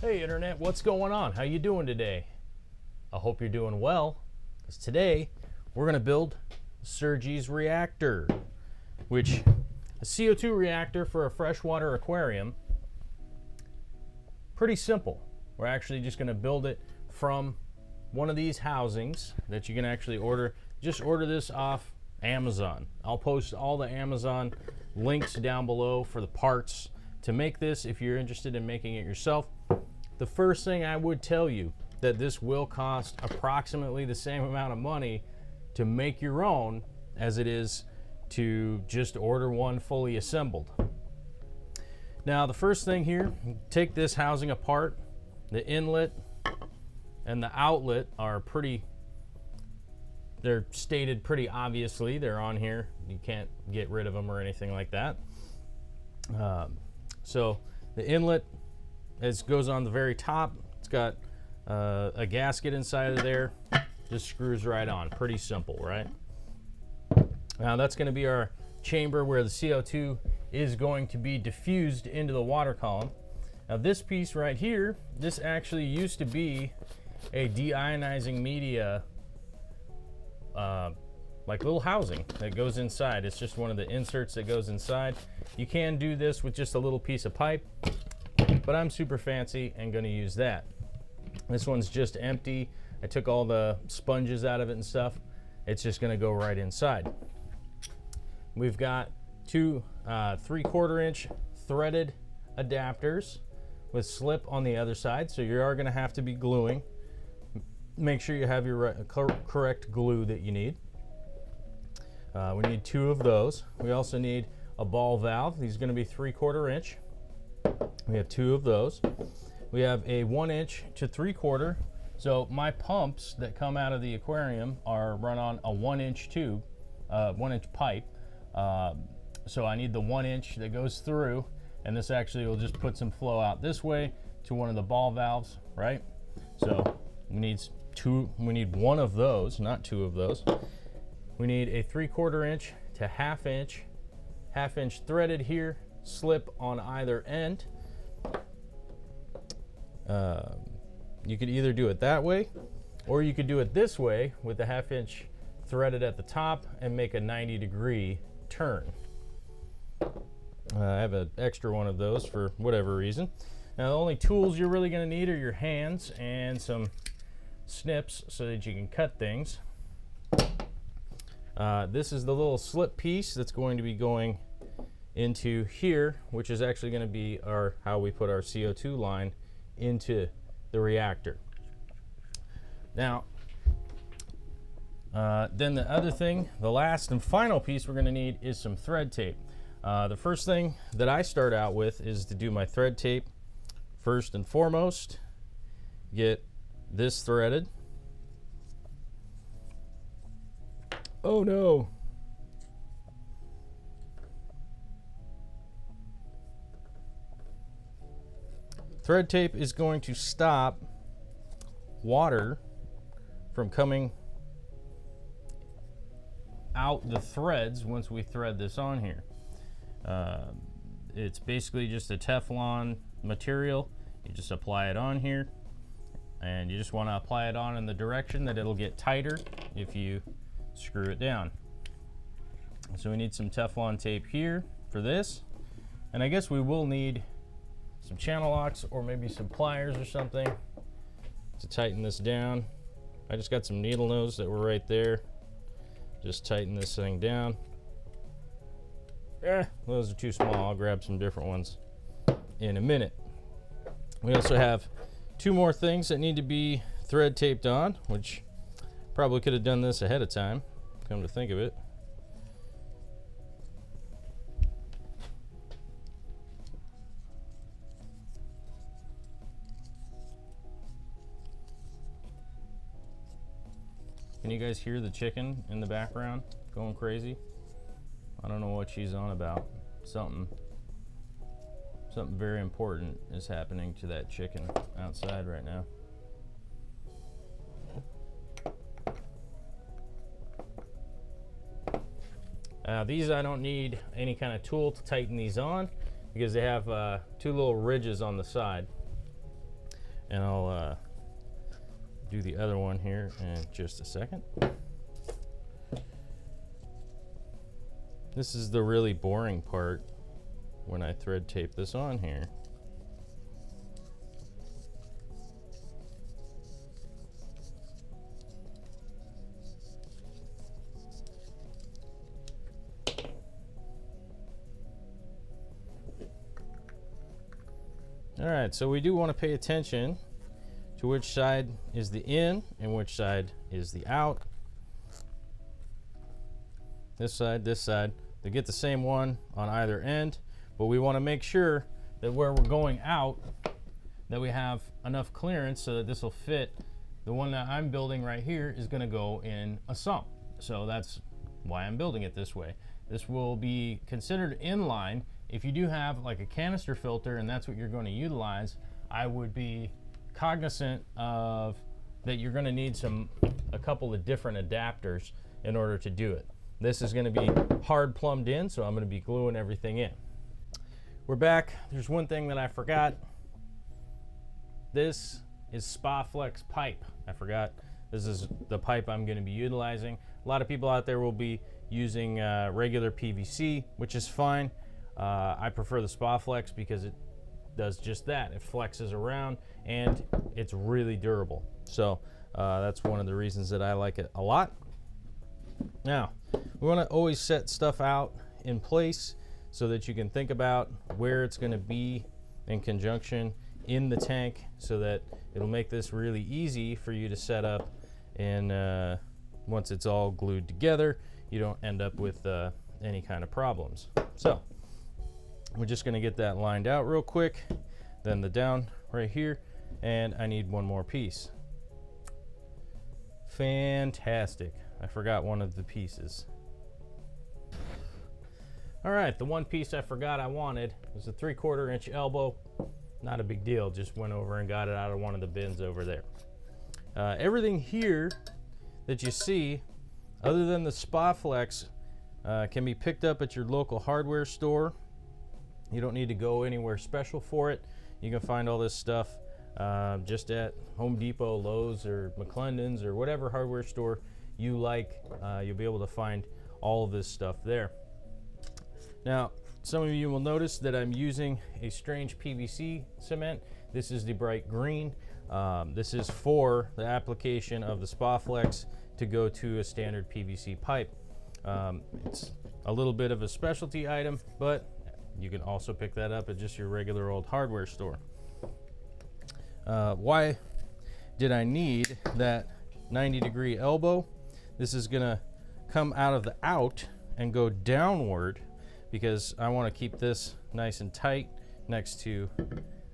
Hey Internet, what's going on? How you doing today? I hope you're doing well, because today we're going to build a Cerges reactor, which a CO2 reactor for a freshwater aquarium. Pretty simple. We're actually just going to build it from one of these housings that you can actually order. Just order this off Amazon. I'll post all the Amazon links down below for the parts to make this if you're interested in making it yourself. The first thing I would tell you that this will cost approximately the same amount of money to make your own as it is to just order one fully assembled. Now the first thing here, take this housing apart. The inlet and the outlet are they're stated pretty obviously. They're on here. You can't get rid of them or anything like that. So the inlet goes on the very top. It's got a gasket inside of there. Just screws right on. Pretty simple, right? Now that's going to be our chamber where the CO2 is going to be diffused into the water column. Now this piece right here, this actually used to be a deionizing media like little housing that goes inside. It's just one of the inserts that goes inside. You can do this with just a little piece of pipe, but I'm super fancy and going to use that. This one's just empty. I took all the sponges out of it and stuff. It's just going to go right inside. We've got two 3/4 inch threaded adapters with slip on the other side, so you are going to have to be gluing. Make sure you have your correct glue that you need. We need 2 of those. We also need a ball valve. These are going to be 3/4 inch. We have 2 of those. We have a 1 inch to 3/4. So my pumps that come out of the aquarium are run on a 1 inch tube, 1 inch pipe. So I need the 1 inch that goes through, and this actually will just put some flow out this way to one of the ball valves, right? So we need 1 of those, not 2 of those. We need a 3/4 inch to half inch threaded here, slip on either end. You could either do it that way, or you could do it this way with the 1/2 inch threaded at the top and make a 90-degree turn. I have an extra one of those for whatever reason. Now the only tools you're really going to need are your hands and some snips so that you can cut things. This is the little slip piece that's going to be going into here, which is actually going to be how we put our CO2 line into the reactor. Now, then the other thing, the last and final piece we're going to need is some thread tape. The first thing that I start out with is to do my thread tape. First and foremost, get this threaded. Oh no! Thread tape is going to stop water from coming out the threads once we thread this on here. It's basically just a Teflon material. You just apply it on here, and you just want to apply it on in the direction that it'll get tighter if you screw it down. So we need some Teflon tape here for this, and I guess we will need some channel locks or maybe some pliers or something to tighten this down. I just got some needle nose that were right there. Just tighten this thing down. Those are too small. I'll grab some different ones in a minute. We also have 2 more things that need to be thread taped on, which probably could have done this ahead of time, come to think of it. Can you guys hear the chicken in the background going crazy? I don't know what she's on about. Something very important is happening to that chicken outside right now. These I don't need any kind of tool to tighten these on because they have 2 little ridges on the side. and I'll do the other one here in just a second. This is the really boring part when I thread tape this on here. All right, so we do want to pay attention to which side is the in and which side is the out. This side, they get the same one on either end, but we want to make sure that where we're going out, that we have enough clearance so that this will fit. The one that I'm building right here is going to go in a sump, so that's why I'm building it this way. This will be considered inline. If you do have like a canister filter and that's what you're going to utilize, I would be cognizant of that you're going to need a couple of different adapters in order to do it. This is going to be hard plumbed in, so I'm going to be gluing everything in. We're back. There's one thing that I forgot. This is Spaflex pipe. I forgot. This is the pipe I'm going to be utilizing. A lot of people out there will be using regular PVC, which is fine. I prefer the Spaflex because it does just that. It flexes around and it's really durable. So that's one of the reasons that I like it a lot. Now, we want to always set stuff out in place so that you can think about where it's going to be in conjunction in the tank, so that it'll make this really easy for you to set up. And once it's all glued together, you don't end up with any kind of problems. So we're just going to get that lined out real quick, then the down right here, and I need one more piece. Fantastic. I forgot one of the pieces. All right, the one piece I forgot I wanted was a 3/4 inch elbow. Not a big deal, just went over and got it out of one of the bins over there. Everything here that you see, other than the Spaflex, can be picked up at your local hardware store. You don't need to go anywhere special for it. You can find all this stuff just at Home Depot, Lowe's, or McClendon's, or whatever hardware store you like. You'll be able to find all of this stuff there. Now, some of you will notice that I'm using a strange PVC cement. This is the bright green. This is for the application of the Spaflex to go to a standard PVC pipe. It's a little bit of a specialty item, but you can also pick that up at just your regular old hardware store. Why did I need that 90-degree elbow? This is gonna come out of the out and go downward, because I want to keep this nice and tight next to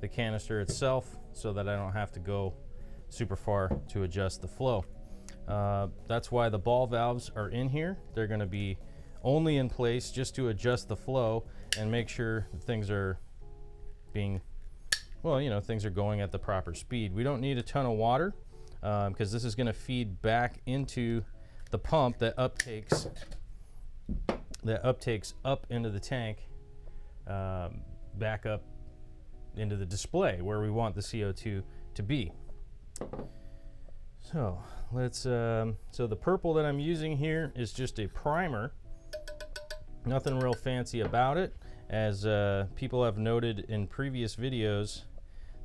the canister itself, so that I don't have to go super far to adjust the flow. That's why the ball valves are in here. They're going to be only in place just to adjust the flow and make sure things are being, well, you know, things are going at the proper speed. We don't need a ton of water because this is going to feed back into the pump that uptakes up into the tank, back up into the display where we want the CO2 to be. So let's so the purple that I'm using here is just a primer. Nothing real fancy about it. As people have noted in previous videos,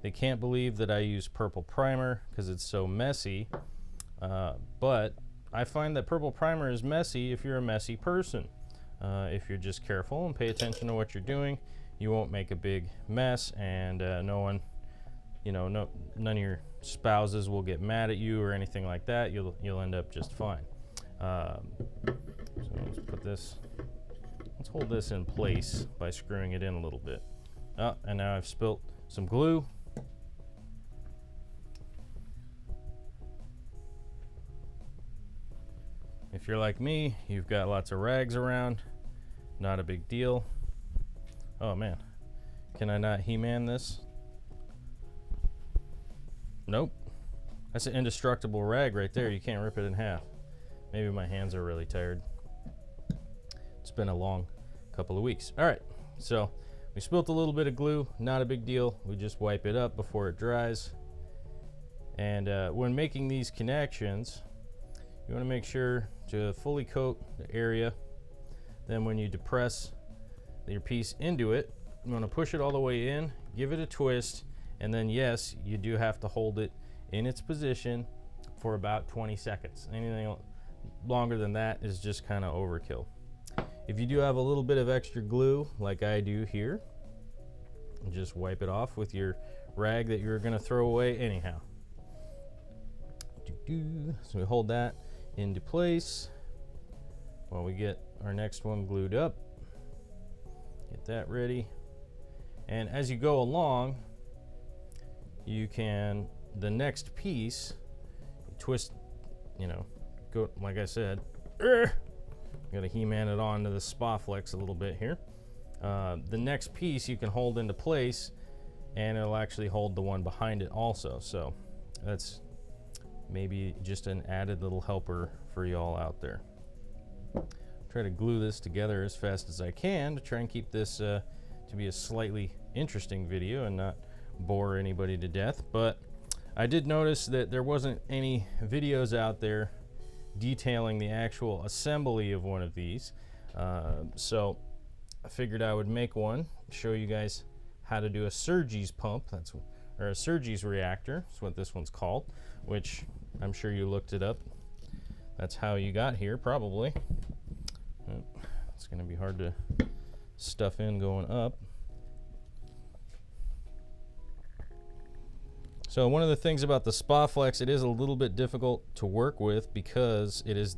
they can't believe that I use purple primer because it's so messy, but I find that purple primer is messy if you're a messy person. If you're just careful and pay attention to what you're doing, you won't make a big mess, and no one, you know, none of your spouses will get mad at you or anything like that. You'll end up just fine. So let's put this. Let's hold this in place by screwing it in a little bit. Oh, and now I've spilt some glue. If you're like me, you've got lots of rags around. Not a big deal. Oh man, can I not He-Man this? Nope. That's an indestructible rag right there. You can't rip it in half. Maybe my hands are really tired. It's been a long couple of weeks. All right, so we spilt a little bit of glue. Not a big deal. We just wipe it up before it dries, And when making these connections, you want to make sure to fully coat the area. Then when you depress your piece into it, you want to push it all the way in, give it a twist, and then yes, you do have to hold it in its position for about 20 seconds. Anything longer than that is just kind of overkill. If you do have a little bit of extra glue, like I do here, just wipe it off with your rag that you're going to throw away anyhow. So we hold that into place while we get our next one glued up. Get that ready. And as you go along, you can, the next piece, twist, you know, go, like I said, gotta He-Man it onto the spa flex a little bit here. The next piece you can hold into place, and it'll actually hold the one behind it also. So that's maybe just an added little helper for y'all out there. Try to glue this together as fast as I can to try and keep this to be a slightly interesting video and not bore anybody to death. But I did notice that there wasn't any videos out there detailing the actual assembly of one of these. So I figured I would make one, show you guys how to do a Cerges pump. Or a Cerges reactor, that's what this one's called, which I'm sure you looked it up. That's how you got here, probably. It's going to be hard to stuff in going up. So one of the things about the spa flex, it is a little bit difficult to work with because it is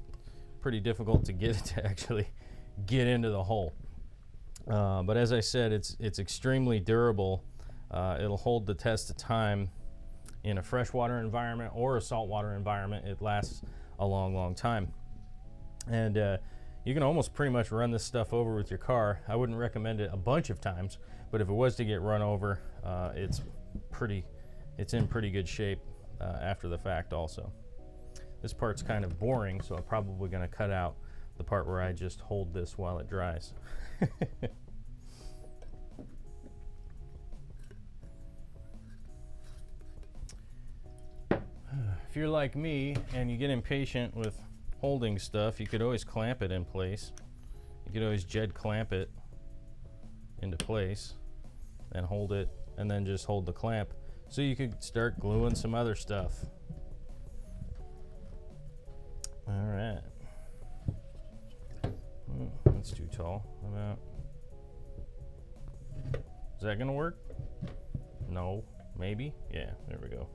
pretty difficult to get it to actually get into the hole. But as I said, it's extremely durable. It'll hold the test of time in a freshwater environment or a saltwater environment. It lasts a long, long time. And you can almost pretty much run this stuff over with your car. I wouldn't recommend it a bunch of times, but if it was to get run over, it's in pretty good shape after the fact also. This part's kind of boring, so I'm probably going to cut out the part where I just hold this while it dries. If you're like me and you get impatient with holding stuff, you could always clamp it in place. You could always Jed clamp it into place and hold it, and then just hold the clamp so you could start gluing some other stuff. All right. That's too tall. About. Is that gonna work? No, maybe. Yeah, there we go.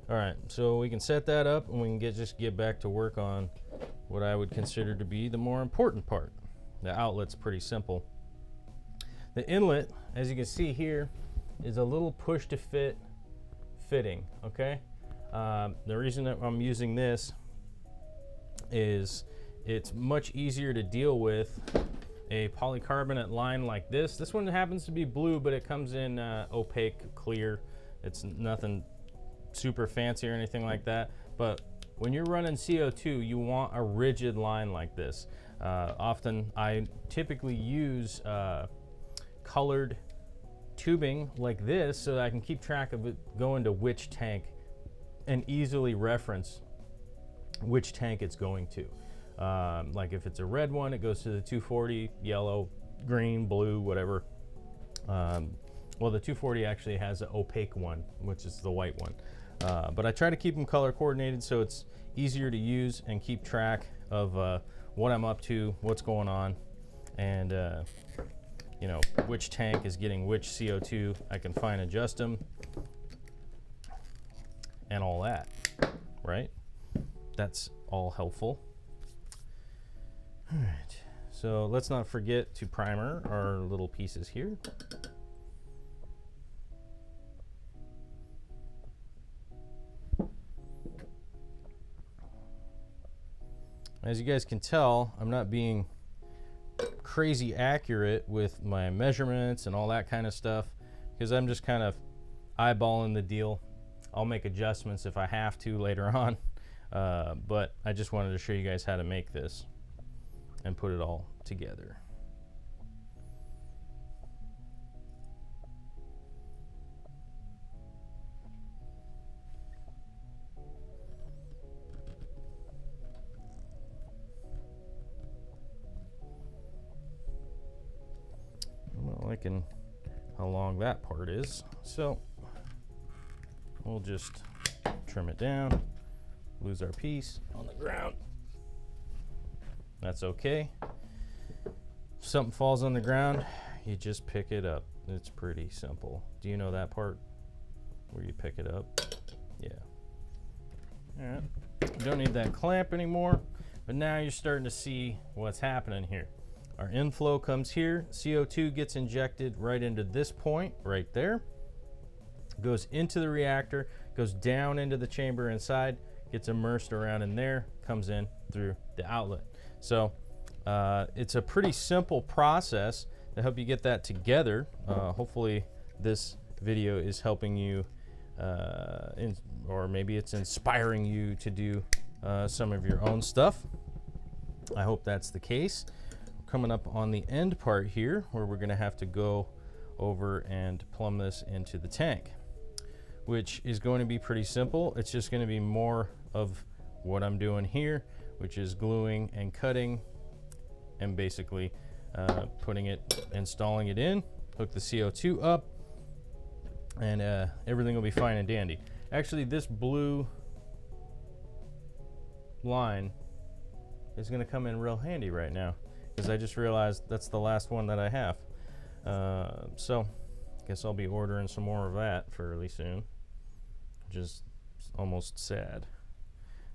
All right, so we can set that up, and we can just get back to work on what I would consider to be the more important part. The outlet's pretty simple. The inlet, as you can see here, is a little push to fit fitting. Okay. The reason that I'm using this is it's much easier to deal with a polycarbonate line like this. This one happens to be blue, but it comes in opaque clear. It's nothing super fancy or anything like that. But when you're running CO2, you want a rigid line like this. Often I typically use colored tubing like this so that I can keep track of it going to which tank and easily reference which tank it's going to. Like if it's a red one, it goes to the 240, yellow, green, blue, whatever. Well, the 240 actually has an opaque one, which is the white one. But I try to keep them color coordinated so it's easier to use and keep track of what I'm up to, what's going on, and you know, which tank is getting which CO2. I can fine adjust them and all that, right? That's all helpful. All right, so let's not forget to primer our little pieces here. As you guys can tell, I'm not being crazy accurate with my measurements and all that kind of stuff because I'm just kind of eyeballing the deal. I'll make adjustments if I have to later on, but I just wanted to show you guys how to make this and put it all together. liking how long that part is. So we'll just trim it down, lose our piece on the ground. That's okay. If something falls on the ground, you just pick it up. It's pretty simple. Do you know that part where you pick it up? Yeah. All right. You don't need that clamp anymore, but now you're starting to see what's happening here. Our inflow comes here. CO2 gets injected right into this point right there. Goes into the reactor, goes down into the chamber inside, gets immersed around in there, comes in through the outlet. So it's a pretty simple process to help you get that together. Hopefully this video is helping you, or maybe it's inspiring you to do some of your own stuff. I hope that's the case. Coming up on the end part here, where we're going to have to go over and plumb this into the tank, which is going to be pretty simple. It's just going to be more of what I'm doing here, which is gluing and cutting and basically installing it in, hook the CO2 up, and everything will be fine and dandy. Actually, this blue line is going to come in real handy right now, because I just realized that's the last one that I have. So I guess I'll be ordering some more of that fairly soon, which is almost sad.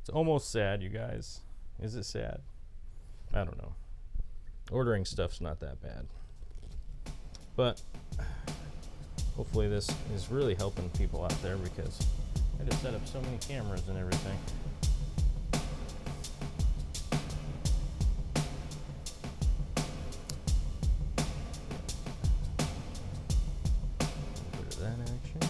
It's almost sad, you guys. Is it sad? I don't know. Ordering stuff's not that bad. But hopefully this is really helping people out there, because I just set up so many cameras and everything. That action.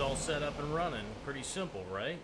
all set up and running. Pretty simple, right?